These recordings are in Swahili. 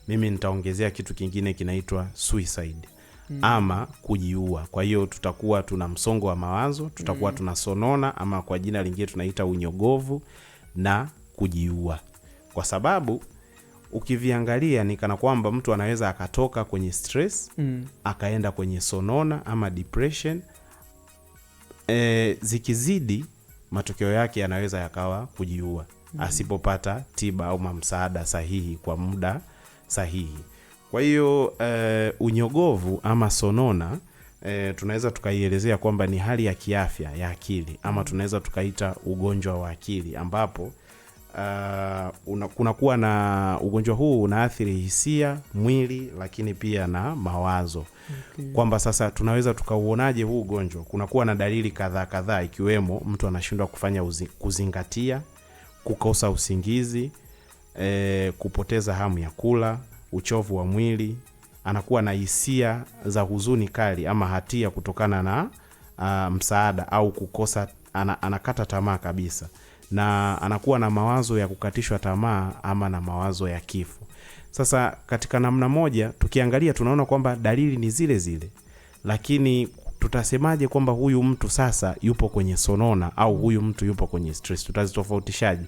mimi nitaongezea kitu kingine kinaitwa suicide ama kujiua. Kwa hiyo tutakuwa tuna msongo wa mawazo, tutakuwa tuna sonona ama kwa jina lingine tunaita unyogovu na kujiua. Kwa sababu ukiviangalia ni kana kwamba mtu anaweza akatoka kwenye stress akaenda kwenye sonona ama depression. Zikizidi matokeo yake yanaweza yakawa kujiua asipopata tiba au msaada sahihi kwa muda sahihi. Kwa hiyo unyogovu ama sonona tunaweza tukaielezea kwamba ni hali ya kiafya ya akili ama tunaweza tukaita ugonjwa wa akili, ambapo kunakuwa na ugonjwa huu unaathiri hisia, mwili, lakini pia na mawazo. Kwamba sasa tunaweza tukauonaje huu ugonjwa? Kunakuwa na dalili kadhaa ikiwemo mtu anashindwa kufanya kuzingatia, kukosa usingizi, kupoteza hamu ya kula, uchovu wa mwili, anakuwa na hisia za huzuni kali ama hatia kutokana na msaada au kukosa, anakata tamaa kabisa, na anakuwa na mawazo ya kukatishwa tamaa ama na mawazo ya kifo. Sasa katika namna moja tukiangalia tunaona kwamba dalili ni zile zile, lakini tutasemaje kwamba huyu mtu sasa yupo kwenye sonona au huyu mtu yupo kwenye stress? Tutazitofautishaje?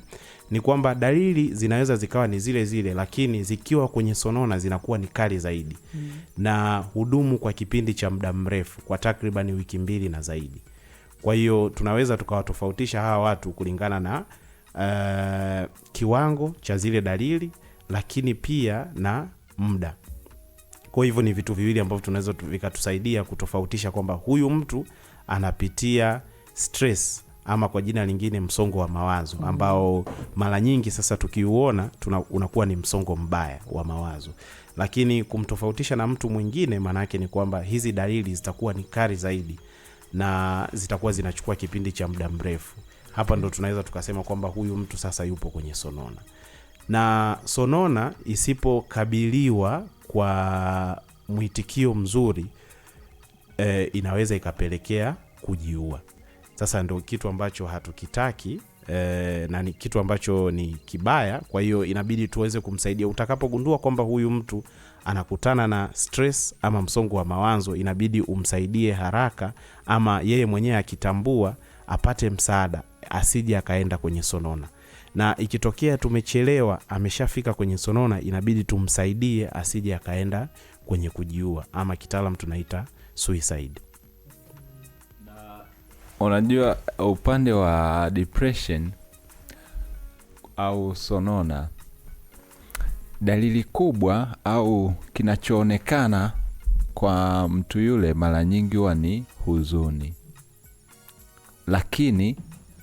Ni kwamba dalili zinaweza zikawa ni zile zile, lakini zikiwa kwenye sonona zinakuwa ni kali zaidi na hudumu kwa kipindi cha muda mrefu, kwa takriban wiki 2 na zaidi. Kwa hiyo tunaweza tukawatofautisha hawa watu kulingana na kiwango cha zile dalili, lakini pia na muda. Kwa hivyo ni vitu viwili ambavyo tunaweza vikatusaidia kutofautisha kwamba huyu mtu anapitia stress ama kwa jina lingine msongo wa mawazo, ambao mara nyingi sasa tukiuona unakuwa ni msongo mbaya wa mawazo. Lakini kumtofautisha na mtu mwingine maana yake ni kwamba hizi dalili zitakuwa ni kali zaidi na zitakuwa zinachukua kipindi cha muda mrefu. Hapa ndo tunaweza tukasema kwamba huyu mtu sasa yupo kwenye sonona. Na sonona isipokabiliwa kwa mwitikio mzuri inaweza ikapelekea kujiua. Sasa ndo kitu ambacho hatukitaki na ni kitu ambacho ni kibaya. Kwa hiyo inabidi tuweze kumsaidia. Utakapogundua kwamba huyu mtu anakutana na stress ama msongo wa mawazo, inabidi umsaidie haraka, ama yeye mwenyewe akitambua apate msaada, asije akaenda kwenye sonona. Na ikitokea tumechelewa, ameshafika kwenye sonona, inabidi tumsaidie asije akaenda kwenye kujiua ama kitaalamu tunaita suicide. Unajua upande wa depression au sonona, dalili kubwa au kinachoonekana kwa mtu yule mara nyingi huwa ni huzuni. Lakini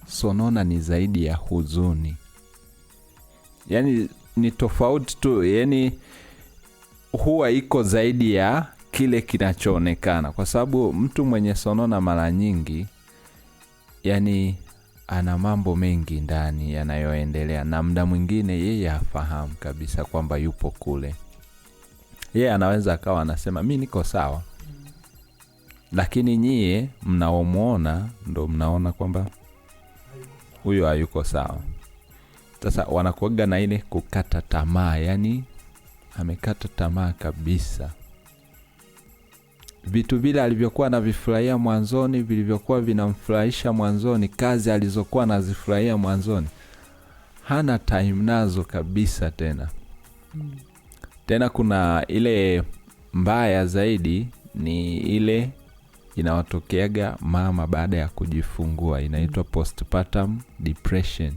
sonona ni zaidi ya huzuni. Yaani ni tofauti tu, yani huwa iko zaidi ya kile kinachoonekana, kwa sababu mtu mwenye sonona mara nyingi yani ana mambo mengi ndani yanayoendelea, na muda mwingine yeye hafahamu kabisa kwamba yupo kule. Yeye anaweza akawa anasema mimi niko sawa, lakini nyie mnaomuona ndo mnaona kwamba huyo hayuko sawa. Sasa wanakuaga na ile kukata tamaa, yani amekata tamaa kabisa. Vitu vile alivyokuwa anavifurahia mwanzoni, vilivyokuwa vinamfurahisha mwanzoni, kazi alizokuwa anazifurahia mwanzoni, hana time nazo kabisa tena. Tena kuna ile mbaya zaidi, ni ile inawatokeaga mama baada ya kujifungua, inaitwa postpartum depression.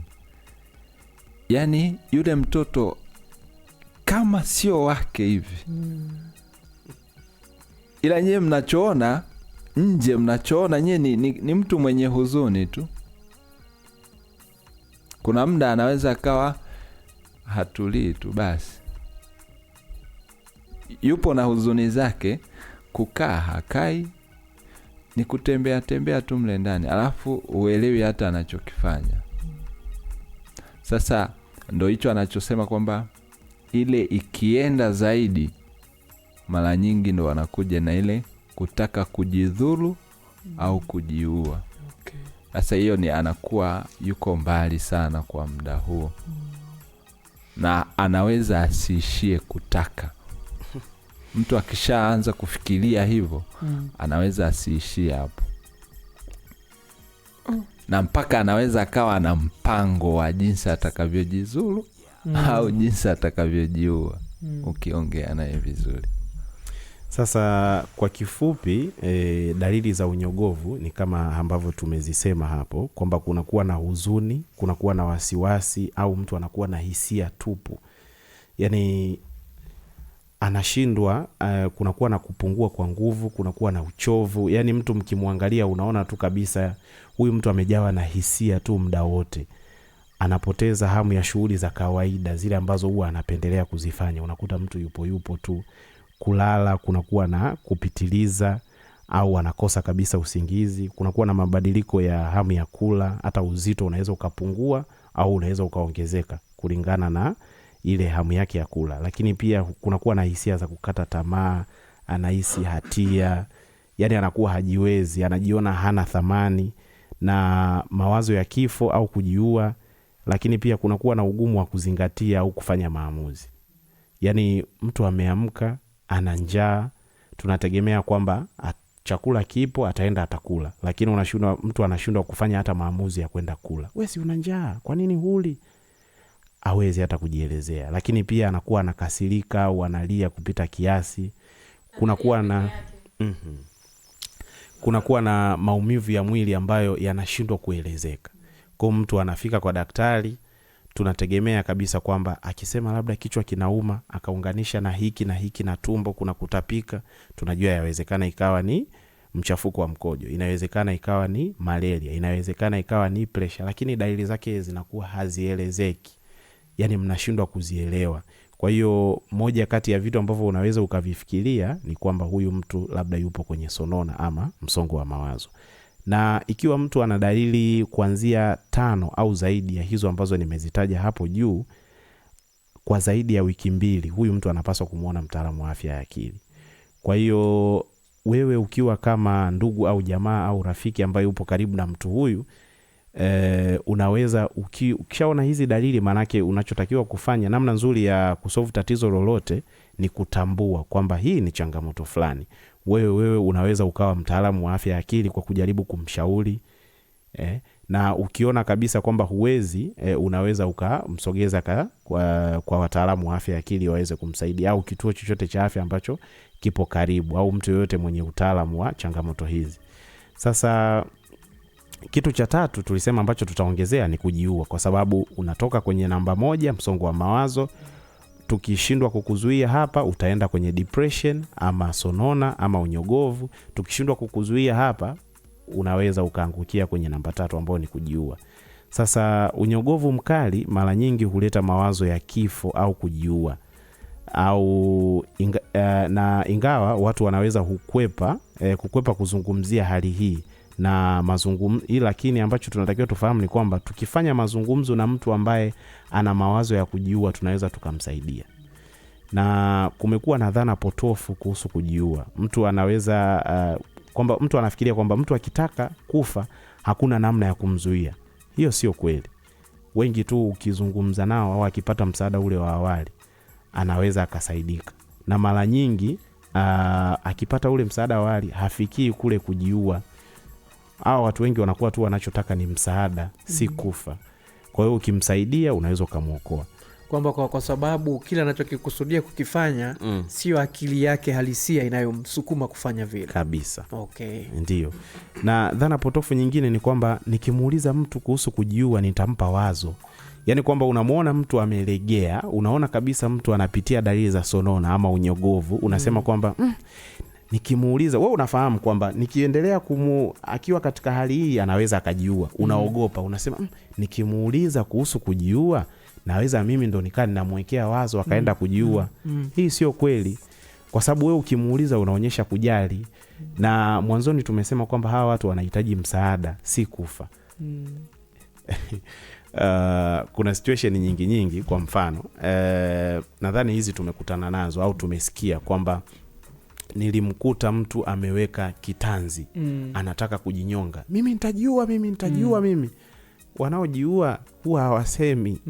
Yani yule mtoto kama sio wake hivi. Ila nyie mnachoona nje, mnachoona nyie ni mtu mwenye huzuni tu. Kuna muda anaweza akawa hatulii tu basi, yupo na huzuni zake, kukaa hakai, ni kutembea tembea tu mle ndani, alafu uelewi hata anachokifanya. Sasa ndo hicho anachosema kwamba ile ikienda zaidi, mara nyingi ndo wanakuja na ile kutaka kujidhuru au kujiua. Sasa hiyo ni anakuwa yuko mbali sana kwa muda huo. na anaweza asiishie kutaka. Mtu akishaanza kufikiria hivyo anaweza asiishie hapo, na mpaka anaweza akawa na mpango wa jinsi atakavyojizuru au jinsi atakavyojiua ukiongea naye vizuri. Sasa kwa kifupi dalili za unyogovu ni kama ambavyo tumezisema hapo, kwamba kunakuwa na huzuni, kunakuwa na wasiwasi, au mtu anakuwa na hisia tupu. Yani anashindwa, kunakuwa na kupungua kwa nguvu, kunakuwa na uchovu. Yani mtu mkimwangalia unaona tu kabisa huyu mtu amejawa na hisia tu muda wote. Anapoteza hamu ya shughuli za kawaida zile ambazo huwa anapendelea kuzifanya. Unakuta mtu yupo tu. Kulala kunakuwa na kupitiliza, au anakosa kabisa usingizi. Kunakuwa na mabadiliko ya hamu ya kula, hata uzito unaweza ukapungua au unaweza ukaongezeka kulingana na ile hamu yake ya kula. Lakini pia kunakuwa na hisia za kukata tamaa, anahisi hatia, yani anakuwa hajiwezi, anajiona hana thamani, na mawazo ya kifo au kujiua. Lakini pia kunakuwa na ugumu wa kuzingatia au kufanya maamuzi. Yani mtu ameamka ana njaa, tunategemea kwamba chakula kipo ataenda atakula, lakini mtu anashindwa kufanya hata maamuzi ya kwenda kula. Wewe si una njaa, kwa nini huli? Hawezi hata kujielezea. Lakini pia anakuwa anakasirika au analia kupita kiasi. Kunakuwa na maumivu ya mwili ambayo yanashindwa kuelezeka. Kwa mtu anafika kwa daktari, tunategemea kabisa kwamba akisema labda kichwa kinauma, akaunganisha na hiki na hiki na tumbo kuna kutapika, tunajua yawezekana ikawa ni mchafuko wa mkojo, inawezekana ikawa ni malaria, inawezekana ikawa ni pressure, lakini dalili zake zinakuwa hazielezeki. Yani mnashindwa kuzielewa. Kwa hiyo moja kati ya vitu ambavyo unaweza ukavifikiria ni kwamba huyu mtu labda yupo kwenye sonona ama msongo wa mawazo. Na ikiwa mtu ana dalili kuanzia 5 au zaidi ya hizo ambazo nimezitaja hapo juu kwa zaidi ya wiki 2, huyu mtu anapaswa kumuona mtaalamu wa afya ya akili. Kwa hiyo wewe ukiwa kama ndugu au jamaa au rafiki ambaye upo karibu na mtu huyu, unaweza ukishaona hizi dalili, manake unachotakiwa kufanya, namna nzuri ya kusolve tatizo lolote ni kutambua kwamba hii ni changamoto fulani. Wewe unaweza ukawa mtaalamu wa afya ya akili kwa kujaribu kumshauri, na ukiona kabisa kwamba huwezi, unaweza ukamsogeza kwa wataalamu wa afya ya akili waweze kumsaidia, au kituo chochote cha afya ambacho kipo karibu, au mtu yoyote mwenye utaalamu wa changamoto hizi. Sasa kitu cha 3 tulisema ambacho tutaongezea ni kujiua, kwa sababu unatoka kwenye namba 1 msongo wa mawazo. Tukishindwa kukuzuia hapa, utaenda kwenye depression ama sonona ama unyogovu. Tukishindwa kukuzuia hapa, unaweza ukaangukia kwenye namba 3 ambayo ni kujiua. Sasa unyogovu mkali mara nyingi huleta mawazo ya kifo au kujiua, au ingawa watu wanaweza kukwepa kuzungumzia hali hii na mazungumzo, lakini ambacho tunatakiwa tufahamu ni kwamba tukifanya mazungumzo na mtu ambaye ana mawazo ya kujiua, tunaweza tukamsaidia. Na kumekuwa na dhana potofu kuhusu kujiua. Mtu anaweza kwamba mtu anafikiria kwamba mtu akitaka kufa hakuna namna ya kumzuia. Hiyo sio kweli. Wengi tu ukizungumza nao au akipata msaada ule wa awali, anaweza akasaidika. Na mara nyingi akipata ule msaada wa awali hafikii kule kujiua. Hao watu wengi wanakuwa tu wanachotaka ni msaada, si kufa. Kwa hiyo ukimsaidia unaweza kumuokoa. Kwamba kwa sababu kile anachokikusudia kukifanya sio akili yake halisia inayomsukuma kufanya vile. Kabisa. Okay. Ndio. Na dhana potofu nyingine ni kwamba nikimuuliza mtu kuhusu kujiua nitampa wazo. Yani kwamba unamuona mtu amelegea, unaona kabisa mtu anapitia dalili za sonona ama unyogovu, unasema kwamba nikimuuliza, wewe unafahamu kwamba nikiendelea akiwa katika hali hii anaweza akajiua. Unaogopa, unasema nikimuuliza kuhusu kujiua naweza mimi ndo ninamwekea wazo akaenda kujiua. Hii sio kweli, kwa sababu wewe ukimuuliza unaonyesha kujali. Na mwanzoni tumesema kwamba hawa watu wanahitaji msaada, si kufa. Kuna situation nyingi. Kwa mfano nadhani hizi tumekutana nazo au tumesikia kwamba nilimkuta mtu ameweka kitanzi, anataka kujinyonga. Mimi nitajiua. wanaojiua huwa hawasemi.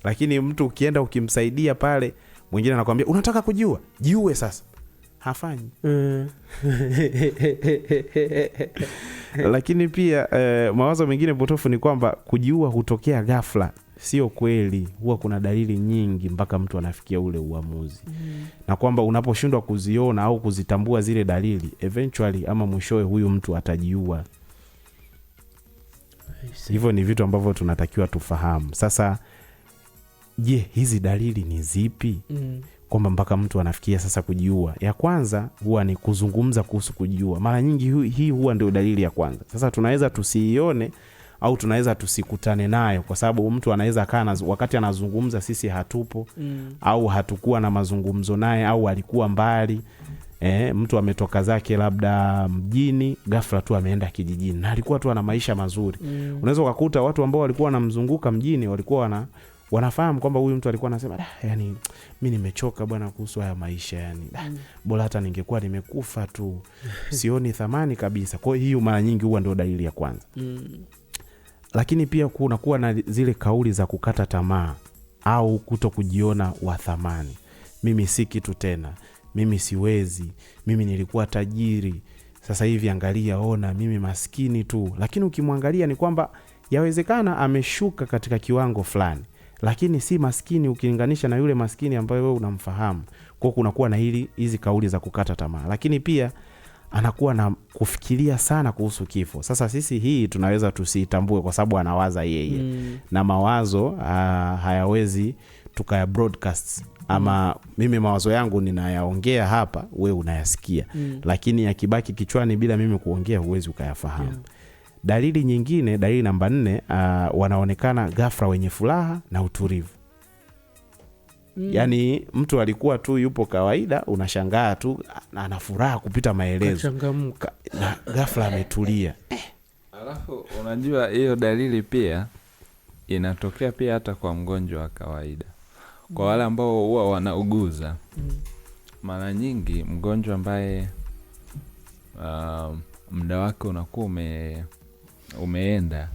Lakini mtu ukienda ukimsaidia pale, mwingine anakuambia unataka kujiua, jiue sasa, hafanyi. Lakini pia mawazo mengine potofu ni kwamba kujiua hutokea ghafla. Sio kweli, huwa kuna dalili nyingi mpaka mtu anafikia ule uamuzi. Na kwamba unaposhindwa kuziona au kuzitambua zile dalili, eventually ama mwishowe huyu mtu atajiua. Hivyo ni vitu ambavyo tunatakiwa tufahamu. Sasa je, hizi dalili ni zipi? Kwamba mpaka mtu anafikia sasa kujiua. Ya kwanza huwa ni kuzungumza kuhusu kujiua. Mara nyingi hii huwa ndio dalili ya kwanza. Sasa tunaweza tusiione au tunaweza tusikutane nayo, kwa sababu mtu anaweza kaa wakati anazungumza sisi hatupo, au hatukuwa na mazungumzo naye, au alikuwa mbali. Mtu ametoka zake labda mjini, ghafla tu ameenda kijijini na alikuwa tu ana maisha mazuri. Unaweza kukuta watu ambao walikuwa wanamzunguka mjini walikuwa wanafahamu kwamba huyu mtu alikuwa anasema yani mimi nimechoka bwana kuhusu haya maisha, yani bora hata ningekuwa nimekufa tu, sioni thamani kabisa. Kwa hiyo mara nyingi huwa ndio dalili ya kwanza. Lakini pia kunakuwa na zile kauli za kukata tamaa au kuto kujiona wa thamani. Mimi si kitu tena, mimi siwezi, mimi nilikuwa tajiri, sasa hivi angalia, ona mimi maskini tu. Lakini ukimwangalia ni kwamba yawezekana ameshuka katika kiwango fulani, lakini si maskini ukilinganisha na yule maskini ambaye wewe unamfahamu. Kwa kunakuwa na hizi kauli za kukata tamaa. Lakini pia anakuwa na kufikiria sana kuhusu kifo. Sasa sisi hii tunaweza tusitambue kwa sababu anawaza yeye. Na mawazo hayawezi tukaya broadcast. Ama mimi mawazo yangu ninayaongea hapa, wewe unayasikia. Lakini yakibaki kichwani bila mimi kuongea, huwezi ukayafahamu. Dalili nyingine, dalili namba 4, wanaonekana ghafla wenye furaha na utulivu. Yani mtu alikuwa tu yupo kawaida, unashangaa tu ana furaha kupita maelezo, na ghafla ametulia. Alafu unajua hiyo dalili pia inatokea pia hata kwa mgonjwa wa kawaida. Kwa wale ambao huwa wanauguza, mara nyingi mgonjwa ambaye muda wake unakuwa umeenda,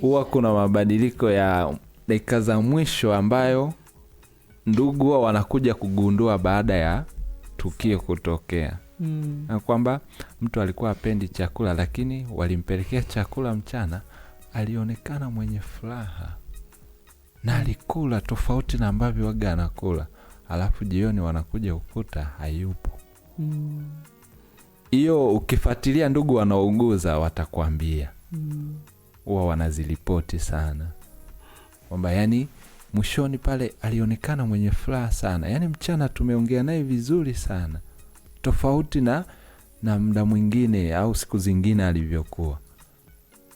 huwa kuna mabadiliko ya dakika za mwisho ambayo ndugu huwa wanakuja kugundua baada ya tukio kutokea. Na kwamba mtu alikuwa hapendi chakula, lakini walimpelekea chakula mchana, alionekana mwenye furaha na alikula tofauti na ambavyo waga anakula. Alafu jioni wanakuja kukuta hayupo. Hiyo ukifuatilia ndugu wanaouguza watakwambia. Huwa wanazilipoti sana. Kwamba yani mwishoni pale alionekana mwenye furaha sana. Yani mchana tumeongea naye vizuri sana, tofauti na muda mwingine au siku zingine alivyokuwa.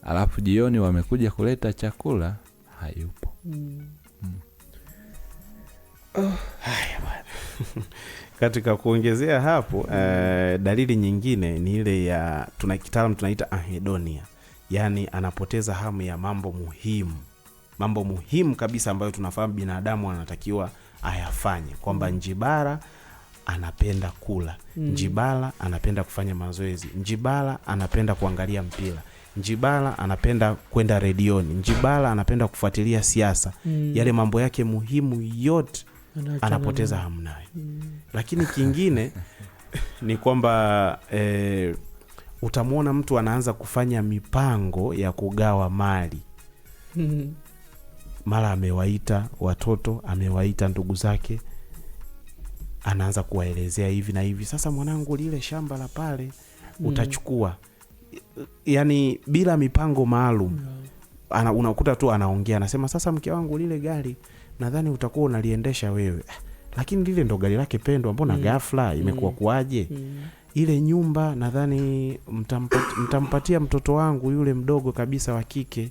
Alafu jioni wamekuja kuleta chakula, hayupo. Haya bwana. Katika kuongezea hapo, dalili nyingine ni ile ya kitaalamu tunaita anhedonia. Yani anapoteza hamu ya mambo muhimu kabisa ambayo tunafahamu binadamu anatakiwa ayafanye. Kwamba njibara anapenda kula, njibara anapenda kufanya mazoezi, njibara anapenda kuangalia mpira, njibara anapenda kwenda redioni, njibara anapenda kufuatilia siasa. Yale mambo yake muhimu yote anapoteza hamu nayo. Lakini kingine ni kwamba utamwona mtu anaanza kufanya mipango ya kugawa mali. Mara amewaita watoto, amewaita ndugu zake, anaanza kuwaelezea hivi na hivi, sasa mwanangu lile shamba la pale utachukua. Yani bila mipango maalum. Unakuta tu anaongea, anasema sasa mke wangu lile gari nadhani utakuwa unaliendesha wewe. Lakini lile ndo gari lake pendwa, mbona ghafla imekuwa kuaje? Ile nyumba nadhani mtampatia mtoto wangu yule mdogo kabisa wa kike.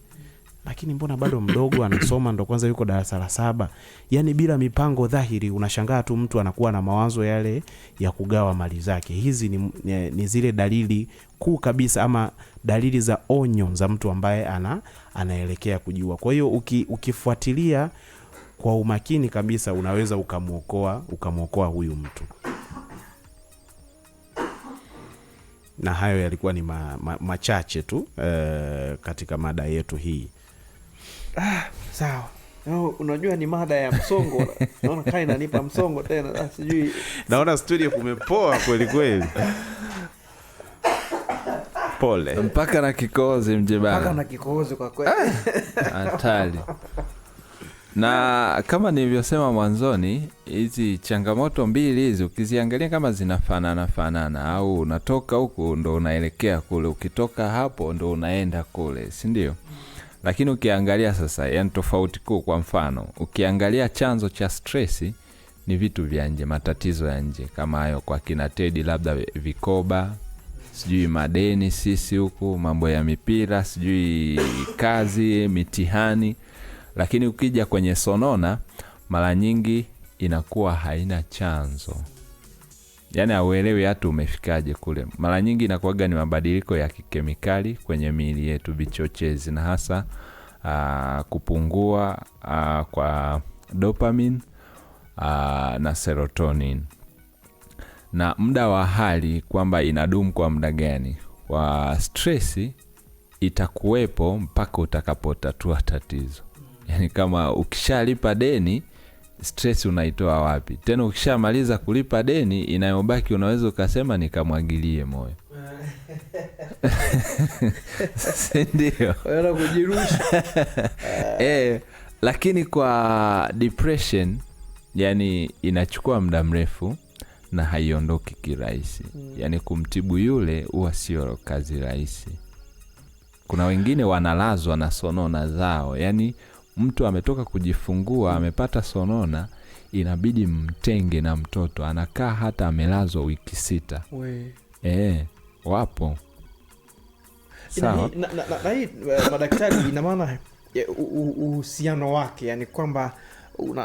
Lakini mbona bado mdogo, anasoma ndo kwanza yuko darasa la 7. Yani bila mipango dhahiri, unashangaa tu mtu anakuwa na mawazo yale ya kugawa mali zake. Hizi ni zile dalili kuu kabisa, ama dalili za onyo za mtu ambaye anaelekea kujiua. Kwa hiyo ukifuatilia kwa umakini kabisa, unaweza ukamuokoa huyu mtu. Na hayo yalikuwa ni machache tu katika mada yetu hii. Sawa. Unajua ni mada ya msongo. Naona kai inanipa msongo tena. Sijui. Naona studio kumepoa kweli kweli. Pole. Mpaka na kikohozi mjebana. Mpaka na kikohozi kwa kweli. Hatari. Na kama nilivyosema mwanzoni, hizi changamoto mbili hizi ukiziangalia kama zinafanana au unatoka huku ndo unaelekea kule, ukitoka hapo ndo unaenda kule, si ndio? Lakini ukiangalia sasa, yani tofauti kuu, kwa mfano ukiangalia chanzo cha stress ni vitu vya nje, matatizo ya nje kama hayo kwa kina Teddy, labda vikoba, sijui madeni, sisi huku mambo ya mipira, sijui kazi, mitihani. Lakini ukija kwenye sonona, mara nyingi inakuwa haina chanzo, yani hauelewi hata umefikaje kule. Mara nyingi inakuwa ni mabadiliko ya kikemikali kwenye miili yetu, vichochezi, na hasa kupungua kwa dopamine na serotonin. Na muda wa hali kwamba inadumu kwa muda gani, wa stress itakuwepo mpaka utakapotatua tatizo. Yani kama ukishalipa deni, stress unaitoa wapi? Tena ukishamaliza kulipa deni, inayobaki unaweza ukasema nikamwagilie moyo. Ndio. Wala kujirusha. Lakini kwa depression, yani inachukua muda mrefu na haiondoki kirahisi. Yani kumtibu yule huwa sio kazi rahisi. Kuna wengine wanalazwa na sonona zao, yani mtu ametoka kujifungua, amepata sonona, inabidi mtenge na mtoto, anakaa hata amelazwa wiki 6. Wapo. Sawa. Na hii madaktari, ina maana uhusiano wake, yani kwamba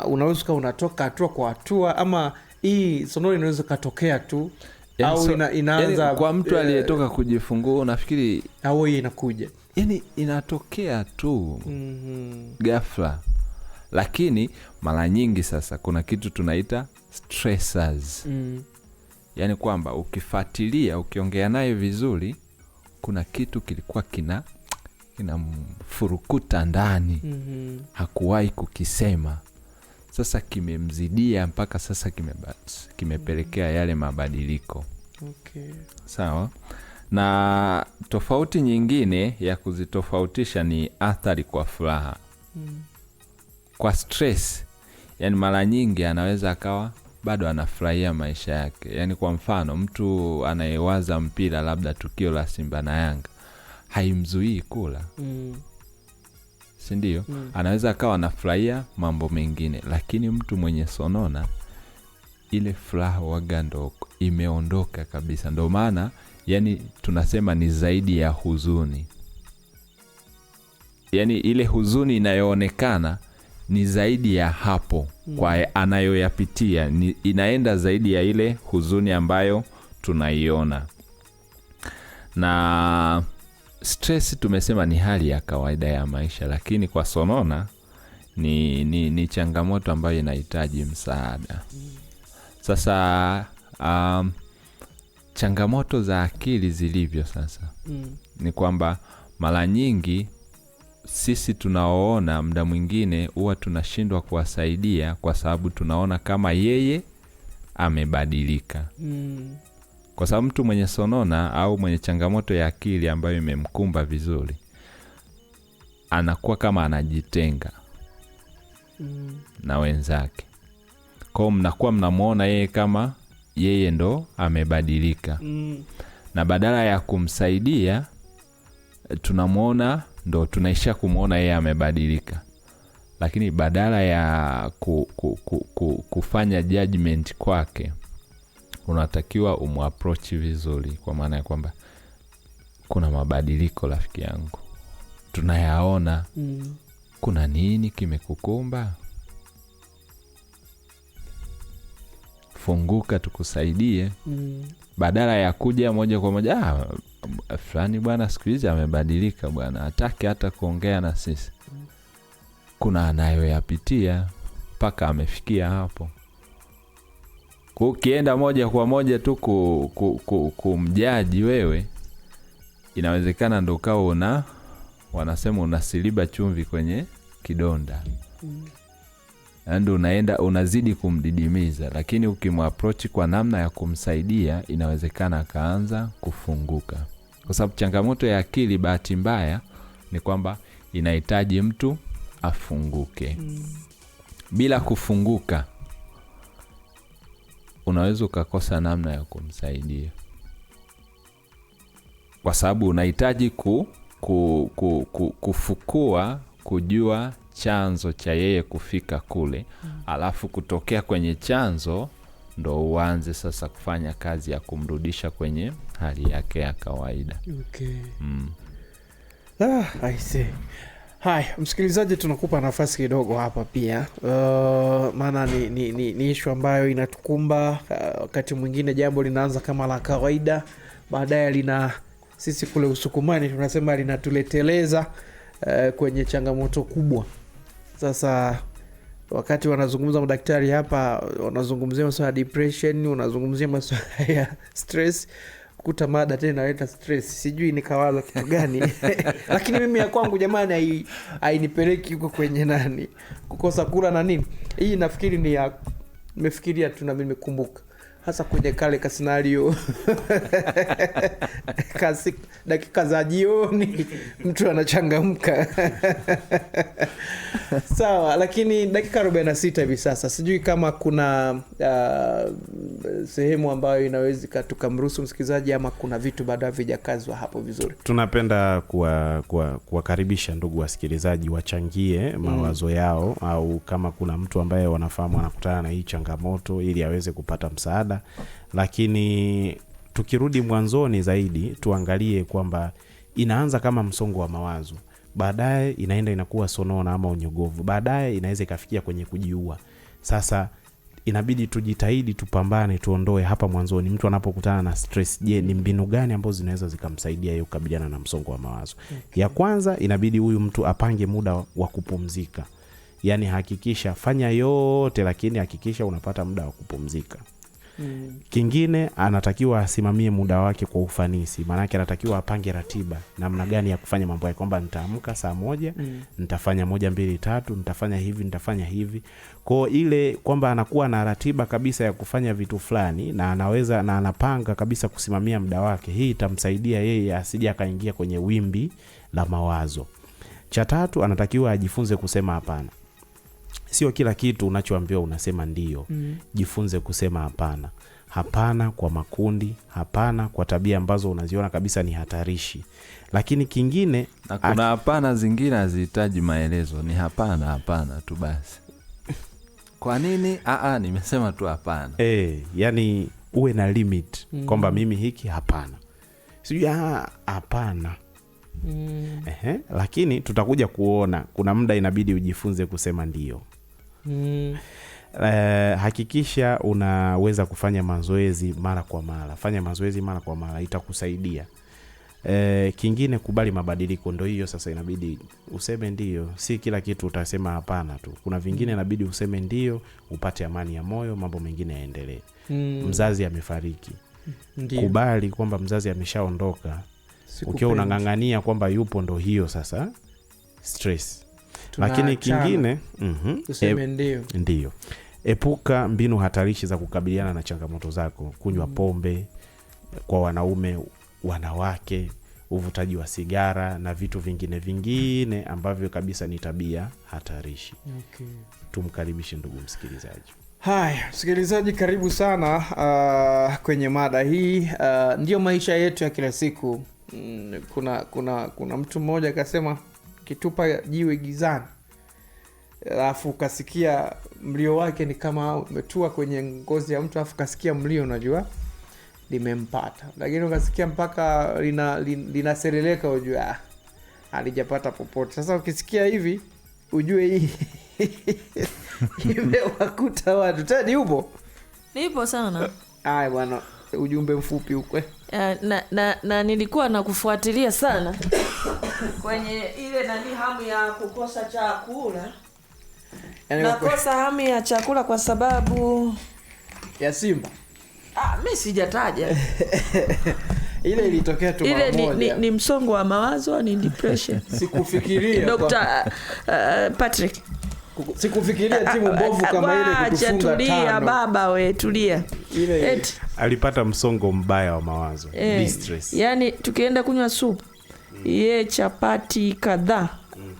unaweza kuwa unatoka hatua kwa hatua, ama hii sonona inaweza katokea tu, yani au inaanza yani kwa mtu aliyetoka kujifungua, nafikiri au inakuja, yani inatokea tu ghafla. Lakini mara nyingi sasa kuna kitu tunaita stressors. Yani kwamba ukifuatilia, ukiongea naye vizuri, kuna kitu kilikuwa kina mfurukuta ndani, hakuwahi kukisema, sasa kimemzidia mpaka sasa kimepelekea yale mabadiliko. Sawa. Na tofauti nyingine ya kuzitofautisha ni athari kwa furaha. Kwa stress, yani mara nyingi anaweza akawa bado anafurahia maisha yake. Yani kwa mfano mtu anayewaza mpira, labda tukio la Simba na Yanga, haimzuii kula. Si ndio? Anaweza akawa anafurahia mambo mengine. Lakini mtu mwenye sonona, ile furaha waga ndo imeondoka kabisa. Ndio maana yani tunasema ni zaidi ya huzuni. Yani ile huzuni inayoonekana ni zaidi ya hapo, kwa anayoyapitia inaenda zaidi ya ile huzuni ambayo tunaiona. Na stress tumesema ni hali ya kawaida ya maisha, lakini kwa sonona ni changamoto ambayo inahitaji msaada. Sasa changamoto za akili zilivyo sasa ni kwamba mara nyingi sisi tunaoona, muda mwingine huwa tunashindwa kuwasaidia kwa sababu tunaona kama yeye amebadilika. Kwa sababu mtu mwenye sonona au mwenye changamoto ya akili ambayo imemkumba vizuri, anakuwa kama anajitenga na wenzake. Kwa mnakuwa mnamuona yeye kama yeye ndo amebadilika. Na badala ya kumsaidia, tunamuona ndo tunaisha kumuona yeye amebadilika. Lakini badala ya kufanya judgment kwake, unatakiwa umapproach vizuri, kwa maana ya kwamba kuna mabadiliko rafiki yangu, tunayaona. Kuna nini kimekukumba? Funguka tukusaidie. Badala ya kuja moja kwa moja, fulani bwana siku hizi amebadilika bwana, hataki hata kuongea na sisi. Kuna anayoyapitia mpaka amefikia hapo. Ukienda moja kwa moja tu kumjaji wewe, inawezekana ndo kawa wanasema unasiliba chumvi kwenye kidonda. Ndio unaenda unazidi kumdidimiza. Lakini ukimapproach kwa namna ya kumsaidia, inawezekana akaanza kufunguka. Kwa sababu changamoto ya akili bahati mbaya ni kwamba inahitaji mtu afunguke. Bila kufunguka unaweza ukakosa namna ya kumsaidia. Kwa sababu unahitaji kufukua, kujua chanzo cha yeye kufika kule. Alafu kutokea kwenye chanzo ndo uanze sasa kufanya kazi ya kumrudisha kwenye hali yake ya kawaida. Okay. I see. Hai, msikilizaji, tunakupa nafasi kidogo hapa pia. Maana ni issue ambayo inatukumba. Wakati mwingine jambo linaanza kama la kawaida, baadaye sisi kule Usukumani tunasema linatuleteleza kwenye changamoto kubwa. Sasa wakati wanazungumza madaktari hapa, wanazungumzia masuala ya depression, wanazungumzia masuala ya stress, kuta mada tena inaleta stress. Sijui nikawaza kitu gani. Lakini mimi ya kwangu jamani hainipeleki huko kwenye kukosa kula na nini. Hii nafikiri nimefikiria tu na mimi nimekumbuka. Hasa kwenye kale ka scenario dakika za jioni mtu anachangamka. Sawa, lakini dakika 46 hivi sasa. Sijui kama kuna sehemu ambayo inaweza tukamruhusu msikilizaji, ama kuna vitu bado havijakazwa hapo vizuri. Tunapenda kuwakaribisha ndugu wasikilizaji wachangie mawazo yao, au kama kuna mtu ambaye wanafahamu anakutana na hii changamoto ili aweze kupata msaada. Lakini tukirudi mwanzoni zaidi, tuangalie kwamba inaanza kama msongo wa mawazo, baadaye inakuwa sonona ama unyogovu, baadaye inaweza ikafikia kwenye kujiua. Sasa inabidi tujitahidi, tupambane, tuondoe hapa mwanzoni. Mtu anapokutana na stress, je, ni mbinu gani ambazo zinaweza zikamsaidia yeye kukabiliana na msongo wa mawazo? Ya kwanza, inabidi huyu mtu apange muda wa kupumzika. Yaani hakikisha fanya yote, lakini hakikisha unapata muda wa kupumzika. Kingine, anatakiwa asimamie muda wake kwa ufanisi. Maana yake anatakiwa apange ratiba namna gani ya kufanya mambo yake, kwamba nitaamka saa 1, nitafanya 1 2 3, nitafanya hivi. Kwa ile kwamba anakuwa na ratiba kabisa ya kufanya vitu fulani, na anaweza na anapanga kabisa kusimamia muda wake. Hii itamsaidia yeye asije akaingia kwenye wimbi la mawazo. Cha tatu, anatakiwa ajifunze kusema hapana. Sio kila kitu unachoambiwa unasema ndio. Jifunze kusema hapana. Hapana kwa makundi, hapana kwa tabia ambazo unaziona kabisa ni hatarishi. Lakini kingine, na kuna hapana zingine hazihitaji maelezo, ni hapana tu basi. Kwa nini? Nimesema tu hapana. Yani uwe na limit kwamba mimi hiki hapana. Sijui hapana. Lakini tutakuja kuona kuna muda inabidi ujifunze kusema ndio. Hakikisha unaweza kufanya mazoezi mara kwa mara. Fanya mazoezi mara kwa mara, itakusaidia. Kingine, kubali mabadiliko. Ndio hiyo sasa, inabidi useme ndio. Si kila kitu utasema hapana tu. Kuna vingine inabidi useme ndio, upate amani ya moyo, mambo mengine yaendelee. Mzazi amefariki. Kubali kwamba mzazi ameshaondoka. Ukiwa unang'ang'ania kwamba yupo, ndo hiyo sasa stress. Lakini kingine, useme ndio. Epuka mbinu hatarishi za kukabiliana na changamoto zako. Kunywa pombe kwa wanaume, wanawake, uvutaji wa sigara na vitu vingine ambavyo kabisa ni tabia hatarishi. Tumkaribishe ndugu msikilizaji. Haya, msikilizaji, karibu sana kwenye mada hii. Ndio maisha yetu ya kila siku. Kuna mtu mmoja akasema, kitupa jiwe gizani, alafu ukasikia mlio wake ni kama umetua kwenye ngozi ya mtu, alafu kasikia mlio, unajua limempata. Lakini ukasikia mpaka linasereleka, unajua halijapata popote. Sasa ukisikia hivi, ujue hii imewakuta watu. Tadi upo? Nipo sana. Haya bwana, ujumbe mfupi ukwe. Na nilikuwa nakufuatilia sana kwenye ile hamu ya kukosa chakula. Nakosa hamu ya chakula kwa sababu ya Simba. Mimi sijataja. Ile ilitokea tu mara Ile moja. ni msongo wa mawazo, ni depression. Sikufikiria Dr. Patrick. Sikufikiria timu mbovu kama ile kutufunga tulia 5. baba we, tulia. Ile Alipata msongo mbaya wa mawazo, distress. Yani tukienda kunywa supu, ye chapati kadhaa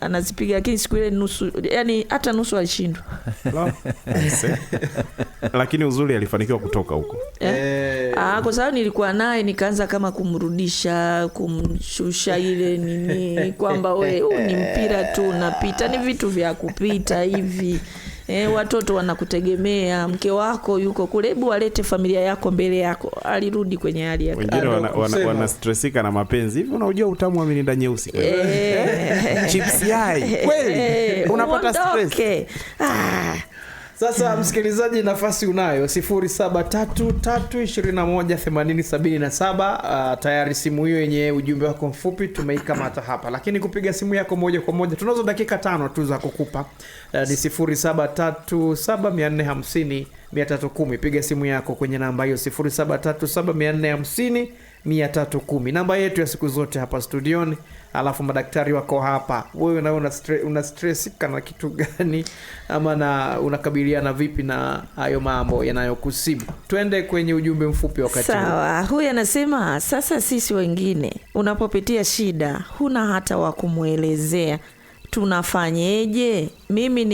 anazipiga, lakini siku ile nusu, yani hata nusu alishindwa. Lakini uzuri alifanikiwa kutoka huko. Kwa sababu nilikuwa naye nikaanza kama kumrudisha, kumshusha ile nini kwamba we ni mpira tu unapita, ni vitu vya kupita hivi. Watoto wanakutegemea, mke wako yuko kule, hebu walete familia yako mbele yako. Alirudi kwenye hali yake. Wengine wana stressika na mapenzi. Hivi unajua utamu wa milinda nyeusi? Chips yai. Kweli. Unapata stress. Sasa msikilizaji, nafasi unayo 0733218077. Tayari simu hiyo yenye ujumbe wako mfupi tumeikamata hapa, lakini kupiga simu yako moja kwa moja tunazo dakika 5 tu za kukupa. Ni 0737450310. Piga simu yako kwenye namba hiyo 0737450310, namba yetu ya siku zote hapa studioni. Alafu madaktari wako hapa. Wewe una stress kana kitu gani, ama unakabiliana vipi na hayo mambo yanayokusibu? Twende kwenye ujumbe mfupi wakati. Sawa, huyu anasema sasa sisi wengine unapopitia shida huna hata wa kumuelezea, tunafanyeje? Mimi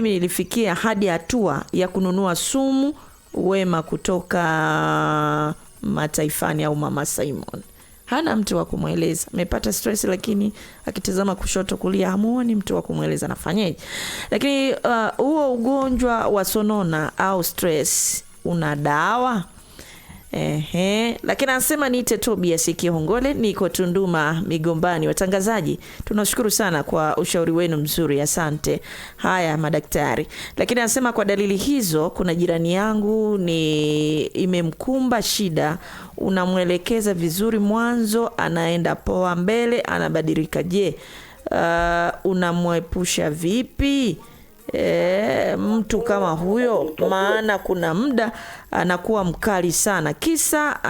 nilifikia hadi hatua ya kununua sumu Wema kutoka Mataifani au Mama Simon. Hana mtu wa kumweleza. Amepata stress, lakini akitazama kushoto kulia hamuoni mtu wa kumweleza nafanyeje. Lakini huo ugonjwa wa sonona au stress una dawa? Lakini anasema niite Tobias Kihongole, niko Tunduma Migombani. Watangazaji, tunashukuru sana kwa ushauri wenu mzuri, asante. Haya madaktari. Lakini anasema kwa dalili hizo kuna jirani yangu imemkumba shida, unamwelekeza vizuri mwanzo, anaenda poa, mbele anabadilika. Je, unamwepusha vipi mtu kama huyo? Maana kuna muda anakuwa mkali sana, kisa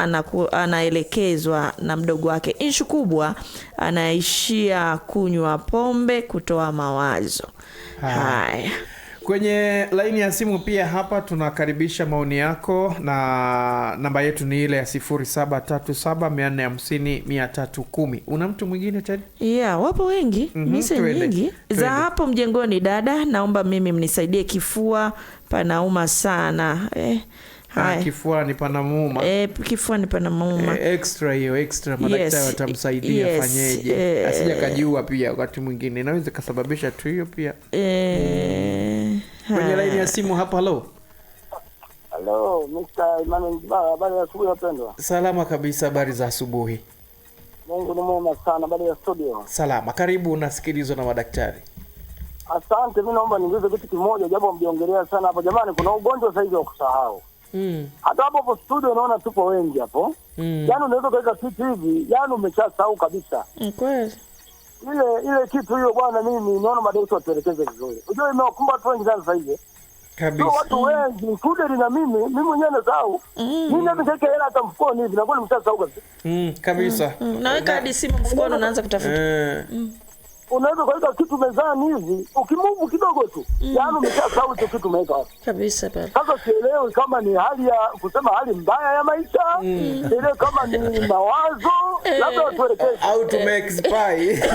anaelekezwa na mdogo wake. Ishu kubwa anaishia kunywa pombe kutoa mawazo. Haya. Kwenye laini ya simu pia hapa tunakaribisha maoni yako, na namba yetu ni ile ya 0737450310. Una mtu mwingine tena? Wapo wengi. Mise nyingi za hapo mjengoni. Dada, naomba mimi mnisaidie, kifua panauma sana. Kifua ni panamuuma. Kifua ni panamuuma. Extra madaktari watamsaidia fanyeje. Asija kajua pia wakati mwingine inaweza kasababisha tu hiyo pia. Kwenye laini ya simu hapa. Hello, Mr. Emmanuel Jibara, habari ya asubuhi wapendwa. Salama kabisa, habari za asubuhi. Mungu ni mwema sana, habari ya studio. Salama, karibu, unasikilizwa na madaktari. Asante, mimi naomba niulize kitu kimoja, japo mjiongelea sana hapo. Jamani, kuna ugonjwa sasa hivi wa kusahau. Hata hapo studio unaona tupo wengi hapo. Yaani unaweza kuweka kitu hivi, yaani umeshasahau kabisa. Kweli. Ile kitu hiyo bwana, mimi naona madaktari watuelekeze vizuri. Unajua imewakumba watu wengi sana sasa hivi. Kabisa. Watu wengi, included na mimi mwenyewe nasahau. Mimi nimeweka hela hata mfukoni hivi, na kwani mshasahau kabisa. Kabisa. Naweka hadi simu mfukoni, unaanza kutafuta. Unaweza kuweka kitu mezani hivi, ukimuvu kidogo tu, yaani umeshasahau hicho kitu umeweka wapi. Kabisa pale. Sasa sielewi kama ni hali ya kusema hali mbaya ya maisha, sielewi kama ni mawazo, labda watuelekeze. Au expire.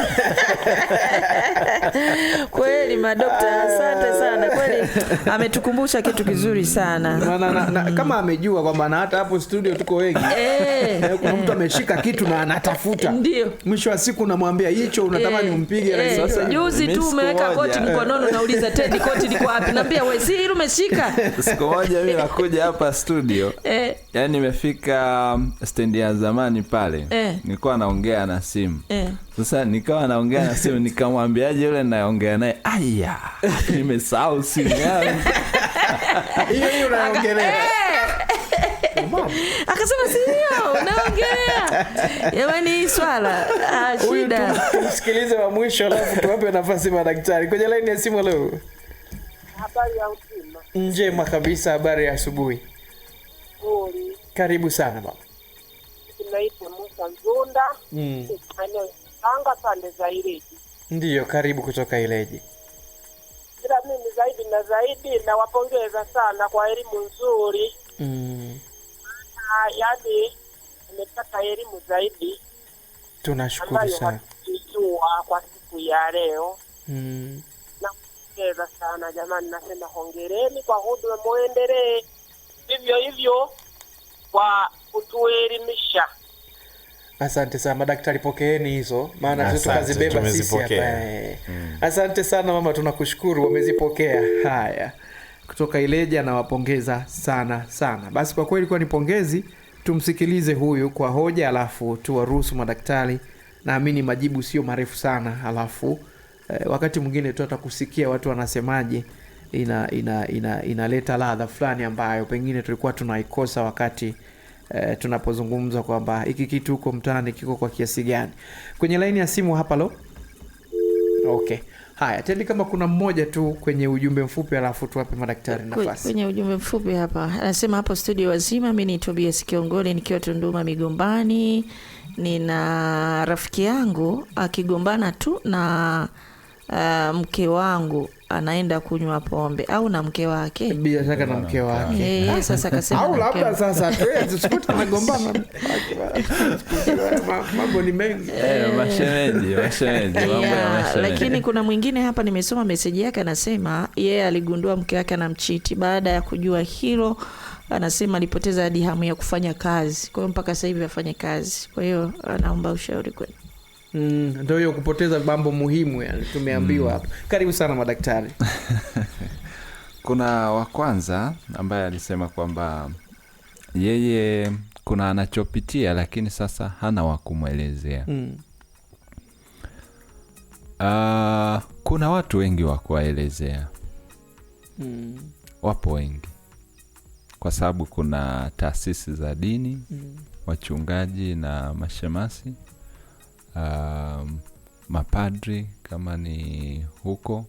Kweli madokta, asante sana. Kweli ametukumbusha kitu kizuri sana. Na kama amejua kwamba na hata hapo studio tuko wengi. Kuna mtu ameshika kitu na anatafuta. Ndio. Mwisho wa siku unamwambia hicho unatamani umpige. Sasa juzi tu umeweka koti mkononi, nauliza Teddy koti liko wapi? Naambia wewe si hilo umeshika. Siku moja mimi nakuja hapa studio. Yaani nimefika stendi ya zamani pale. Nilikuwa naongea na simu. Sasa nikawa naongea na simu, nikamwambiaje yule naongea naye, aya, nimesahau simu yangu. Hiyo unaongelea. Akasema sio, unaongelea. Jamani swala shida. Tusikilize wa mwisho alafu tuwape nafasi madaktari. Kwenye line ya simu leo. habari ya uzima? Njema kabisa, habari ya asubuhi. Nzuri. Karibu sana baba. Naitwa Musa Nzunda. Maeneo Tanga pande za Ileje. Ndiyo, karibu kutoka Ileje. Ila mimi zaidi nawapongeza sana kwa elimu nzuri. Yaani nimepata elimu zaidi. Tunashukuru sana. Ambayo kwa siku ya leo. Napongeza sana jamani, nasema hongereni kwa huduma, muendelee hivyo hivyo kwa kutuelimisha. Asante sana madaktari, pokeeni hizo maana sisi Asante, tukazibeba sisi hapa. Asante sana mama, tunakushukuru, wamezipokea. Haya, kutoka Ileje anawapongeza sana sana. Basi kwa kweli kwa ni pongezi, tumsikilize huyu kwa hoja alafu tuwaruhusu madaktari. Naamini majibu sio marefu sana, alafu wakati mwingine tu atakusikia watu wanasemaje, inaleta ladha fulani ambayo pengine tulikuwa tunaikosa wakati tunapozungumza kwamba hiki kitu huko mtaani kiko kwa kiasi gani. Kwenye laini ya simu hapa lo. Okay. Haya, tena kama kuna mmoja tu kwenye ujumbe mfupi alafu tuwape madaktari nafasi. Kwenye ujumbe mfupi hapa anasema hapo studio wazima, mimi ni Tobias Kiongole nikiwa Tunduma Migombani. Nina rafiki yangu akigombana tu na mke wangu anaenda kunywa pombe au na mke wake. Bila shaka na mke wake. Sasa akasema au labda sasa tusikute anagombana. Mambo ni mengi. Mashemeji. Lakini kuna mwingine hapa nimesoma message yake anasema yeye aligundua mke wake anamchiti. Baada ya kujua hilo anasema alipoteza hadi hamu ya kufanya kazi. Kwa hiyo mpaka sasa hivi afanye kazi. Kwa hiyo anaomba ushauri kwenu. Ndio hiyo kupoteza mambo muhimu yani tumeambiwa hapa. Karibu sana madaktari. Kuna wa kwanza ambaye alisema kwamba yeye kuna anachopitia lakini sasa hana wa kumwelezea. Kuna watu wengi wa kuwaelezea. Wapo wengi. Kwa sababu kuna taasisi za dini, wachungaji na mashemasi, mapadri kama ni huko.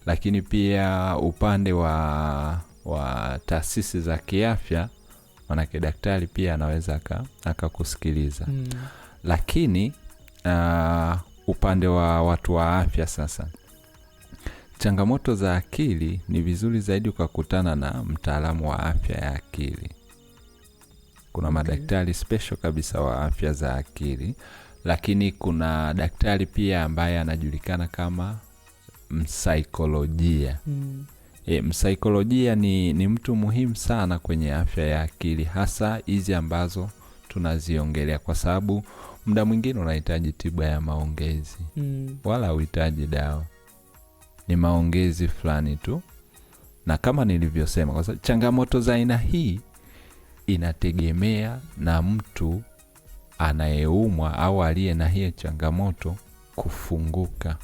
Lakini pia upande wa taasisi za kiafya, manake daktari pia anaweza akakusikiliza. Lakini upande wa watu wa afya sasa, changamoto za akili ni vizuri zaidi ukakutana na mtaalamu wa afya ya akili. Kuna madaktari special kabisa wa afya za akili. Lakini kuna daktari pia ambaye anajulikana kama msaikolojia. Msaikolojia ni mtu muhimu sana kwenye afya ya akili, hasa hizi ambazo tunaziongelea, kwa sababu muda mwingine unahitaji tiba ya maongezi. Wala uhitaji dawa, ni maongezi fulani tu. Na kama nilivyosema, kwa sababu changamoto za aina hii inategemea na mtu anayeumwa au aliye na hiyo changamoto kufunguka.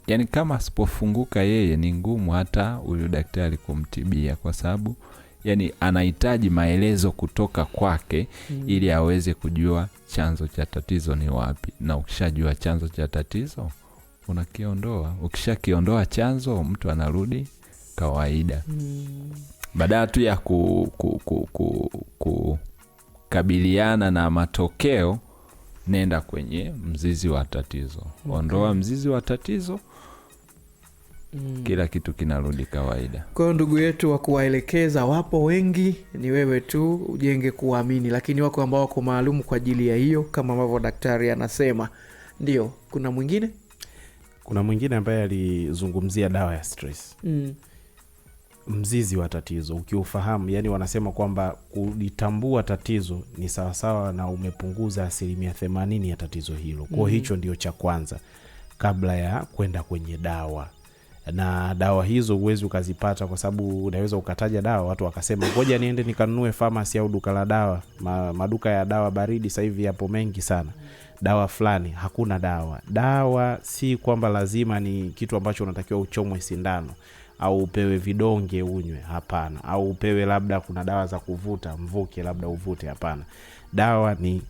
Yani kama asipofunguka yeye ni ngumu hata huyu daktari kumtibia, kwa sababu yani anahitaji maelezo kutoka kwake ili aweze kujua chanzo cha tatizo ni wapi. Na ukishajua chanzo cha tatizo unakiondoa. Ukishakiondoa chanzo, mtu anarudi kawaida. Badala tu ya kukabiliana na matokeo, nenda kwenye mzizi wa tatizo. Ondoa mzizi wa tatizo, kila kitu kinarudi kawaida. Kwa hiyo ndugu yetu wa kuwaelekeza wapo wengi, ni wewe tu ujenge kuamini. Lakini wako ambao wako maalum kwa ajili ya hiyo, kama ambavyo daktari anasema. Ndio, kuna mwingine? Kuna mwingine ambaye alizungumzia dawa ya stress. Mzizi wa tatizo ukiufahamu, yani wanasema kwamba kulitambua tatizo ni sawasawa na umepunguza 80% ya tatizo hilo. Kwa hicho ndio cha kwanza kabla ya kwenda kwenye dawa. Na dawa hizo uwezi ukazipata, kwa sababu unaweza ukataja dawa watu wakasema ngoja niende nikanunue pharmacy au duka la dawa. Maduka ya dawa baridi sasa hivi yapo mengi sana. Dawa fulani, hakuna dawa. Dawa si kwamba lazima ni kitu ambacho unatakiwa uchomwe sindano au upewe vidonge unywe, hapana. Au upewe labda kuna dawa za kuvuta mvuke labda uvute, hapana. Dawa ni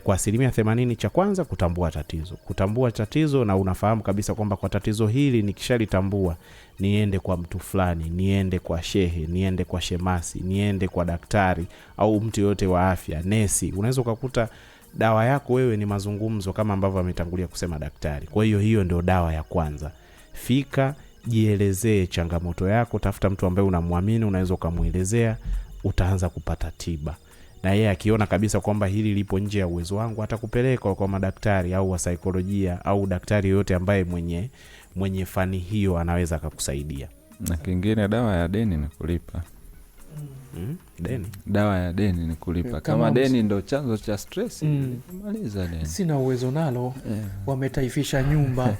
kwa asilimia 80, cha kwanza kutambua tatizo, na unafahamu kabisa kwamba kwa tatizo hili nikishalitambua niende kwa mtu fulani, niende kwa shehe, niende kwa shemasi, niende kwa daktari au mtu yote wa afya, nesi. Unaweza kukuta dawa yako wewe ni mazungumzo, kama ambavyo ametangulia kusema daktari. Kwa hiyo ndio dawa ya kwanza. Fika, jielezee changamoto yako, tafuta mtu ambaye unamwamini, unaweza kumuelezea, utaanza kupata tiba. Na yeye akiona kabisa kwamba hili lipo nje ya uwezo wangu, atakupeleka kwa madaktari au wa saikolojia au daktari yote ambaye mwenye fani hiyo anaweza kukusaidia. Na kingine, dawa ya deni ni kulipa. Deni? Dawa ya deni ni kulipa. Kama deni ndo chanzo cha stress, maliza deni. Sina uwezo nalo. Wametaifisha nyumba.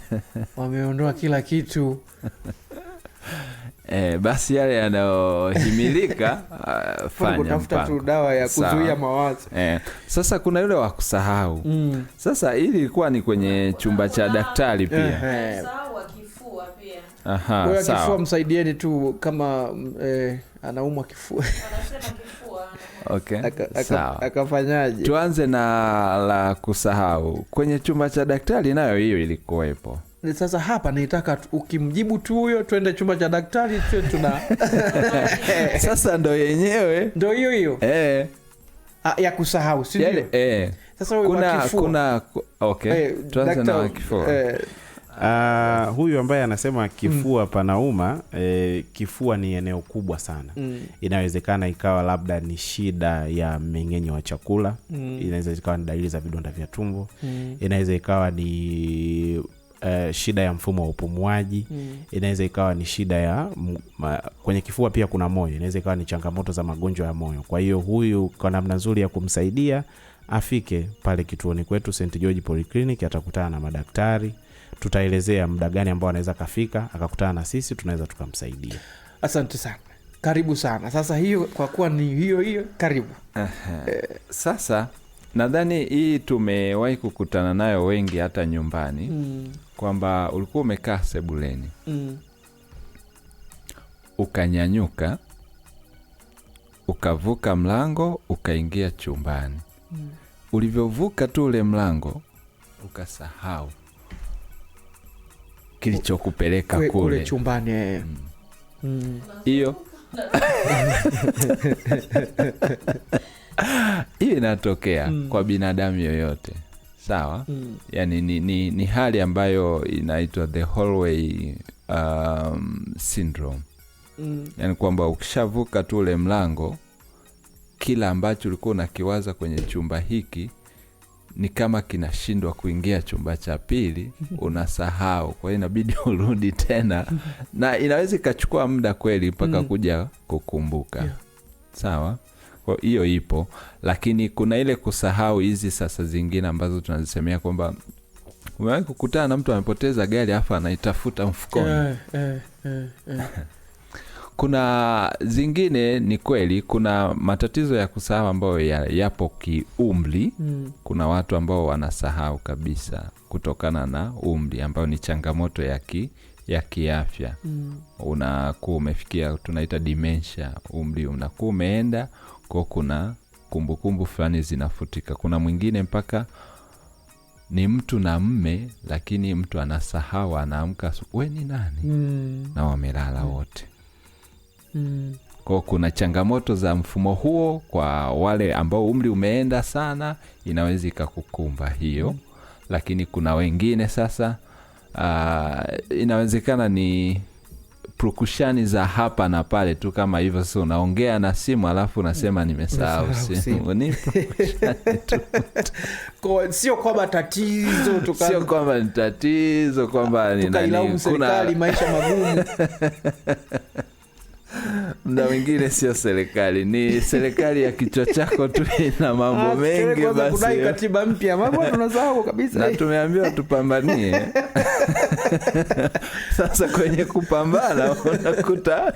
Wameondoa kila kitu. Basi yale yanayohimilika fanya kutafuta tu dawa ya kuzuia mawazo. Sasa kuna yule wa kusahau. Sasa hili ilikuwa ni kwenye chumba cha daktari pia. Kusahau kifua pia. Kwa kifua msaidieni tu kama anaumwa kifua. Anasema kifua. Okay. Sawa. Akafanyaje? Tuanze na la kusahau. Kwenye chumba cha daktari nayo hiyo ilikuwepo. Sasa hapa nitaka ukimjibu tu huyo twende chumba cha daktari tuna sasa ndo yenyewe ndo hiyo ya kusahau, si ndio? Sasa kuna okay. Tuanze na kifua. Huyu ambaye anasema kifua panauma, kifua ni eneo kubwa sana. Inawezekana ikawa labda ni shida ya mmeng'enyo wa chakula, inaweza ikawa ni dalili za vidonda vya tumbo, inaweza ikawa ni shida ya mfumo wa upumuaji, inaweza ikawa ni shida ya kwenye kifua. Pia kuna moyo, inaweza ikawa ni changamoto za magonjwa ya moyo. Kwa hiyo huyu kwa namna nzuri ya kumsaidia, afike pale kituoni kwetu St. George Polyclinic, atakutana na madaktari, tutaelezea muda gani ambao anaweza kafika akakutana na sisi, tunaweza tukamsaidia. Asante sana, karibu sana. Sasa hiyo kwa kuwa ni hiyo karibu. Sasa nadhani hii tumewahi kukutana nayo wengi hata nyumbani, kwamba ulikuwa umekaa sebuleni, ukanyanyuka, ukavuka mlango, ukaingia chumbani. Ulivyovuka tu ule mlango, ukasahau kilichokupeleka kule chumbani. Hiyo hiyo inatokea kwa binadamu yoyote, sawa? Yani ni hali ambayo inaitwa the hallway syndrome. Yani kwamba ukishavuka tu ule mlango, kila ambacho ulikuwa unakiwaza kwenye chumba hiki ni kama kinashindwa kuingia chumba cha pili, unasahau. Kwa hiyo inabidi urudi tena, na inaweza ikachukua muda kweli mpaka kuja kukumbuka. Sawa? Kwa hiyo ipo, lakini kuna ile kusahau hizi sasa zingine ambazo tunazisemea kwamba umewahi kukutana na mtu amepoteza gari afa anaitafuta mfukoni. Kuna zingine ni kweli, kuna matatizo ya kusahau ambayo yapo kiumri. Kuna watu ambao wanasahau kabisa kutokana na umri, ambayo ni changamoto ya kiafya. Unakuwa umefikia, tunaita dementia, umri unakuwa umeenda, kwa kuna kumbukumbu fulani zinafutika. Kuna mwingine mpaka ni mtu na mme, lakini mtu anasahau, anaamka we ni nani, na wamelala wote. Kwa kuna changamoto za mfumo huo. Kwa wale ambao umri umeenda sana, inaweza ikakukumba hiyo. Lakini kuna wengine sasa, inawezekana ni purukushani za hapa na pale tu, kama hivyo. Sasa unaongea na simu alafu unasema nimesahau simu. Ni purukushani tu. Sio kwamba tatizo sio kwamba ni tatizo, kwamba ni nani, kuna maisha magumu. Mda mwingine sio serikali, ni serikali ya kichwa chako tu, ina mambo mengi. Basi kudai katiba mpya, mambo tunasahau kabisa, na tumeambiwa tupambanie. Sasa kwenye kupambana unakuta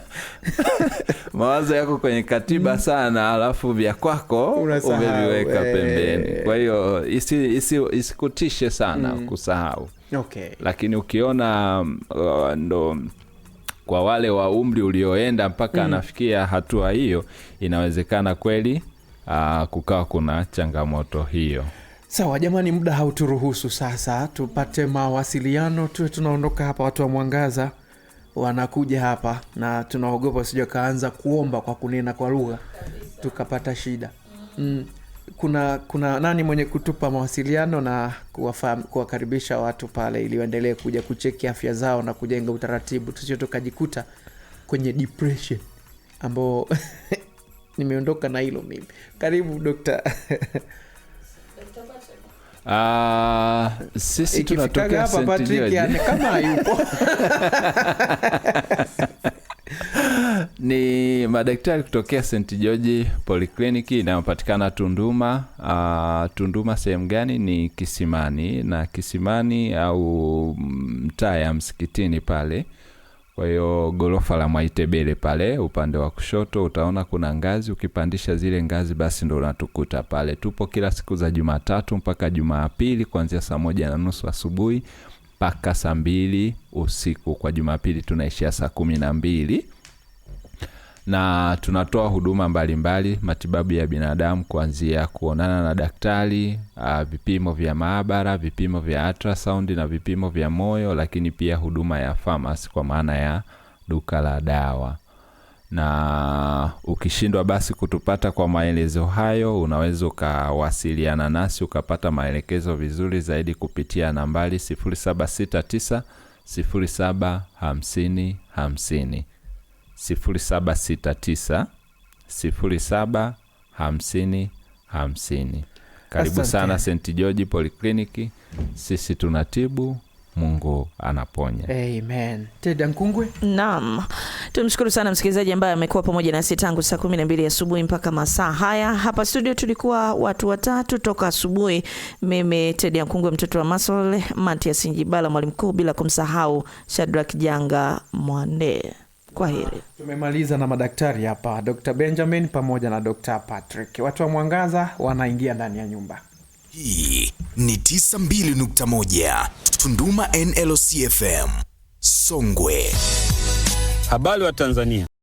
mawazo yako kwenye katiba sana, alafu vya kwako umeviweka pembeni. Kwa hiyo isikutishe sana kusahau. Okay. Lakini ukiona ndo kwa wale wa umri ulioenda mpaka anafikia hatua hiyo, inawezekana kweli kukawa kuna changamoto hiyo. Sawa jamani, muda hauturuhusu sasa tupate mawasiliano, tuwe tunaondoka hapa. Watu wa Mwangaza wanakuja hapa na tunaogopa sija kaanza kuomba kwa kunena kwa lugha tukapata shida. Kuna nani mwenye kutupa mawasiliano na kuwakaribisha watu pale ili waendelee kuja kucheki afya zao na kujenga utaratibu, tusio tukajikuta kwenye depression ambao nimeondoka na hilo mimi. Karibu Dr. Sisi tunatokea hapa Patrick yani kama yupo. Ni madaktari kutokea St. George Polyclinic inayopatikana Tunduma. Tunduma sehemu gani? Ni Kisimani, na Kisimani au mtaa ya Msikitini pale. Kwa hiyo gorofa la Mwaitebele pale upande wa kushoto utaona kuna ngazi, ukipandisha zile ngazi basi ndo unatukuta pale. Tupo kila siku za Jumatatu mpaka Jumapili kuanzia 1:30 asubuhi mpaka 2 usiku. Kwa Jumapili tunaishia 12. Na tunatoa huduma mbalimbali, matibabu ya binadamu kuanzia kuonana na daktari, vipimo vya maabara, vipimo vya ultrasound na vipimo vya moyo, lakini pia huduma ya pharmacy kwa maana ya duka la dawa. Na ukishindwa basi kutupata kwa maelezo hayo, unaweza ukawasiliana nasi ukapata maelekezo vizuri zaidi kupitia nambari 0769 0750 50 0769 0750 50. Karibu sana St. George Polyclinic. Sisi tunatibu, Mungu anaponya. Amen. Ted Nkungwe. Naam. Tumshukuru sana msikilizaji ambaye amekuwa pamoja nasi tangu saa 12 asubuhi mpaka masaa haya. Hapa studio tulikuwa watu watatu toka asubuhi. Mimi Ted Nkungwe, mtoto wa Masole, Matias Njibala mwalimu mkuu, bila kumsahau Shadrack Janga Mwande. Kwaheri. Tumemaliza na madaktari hapa, Dr. Benjamin pamoja na Dr. Patrick. Watu wa Mwangaza wanaingia ndani ya nyumba. Hii ni 92.1 Tunduma NLC FM Songwe. Habari wa Tanzania.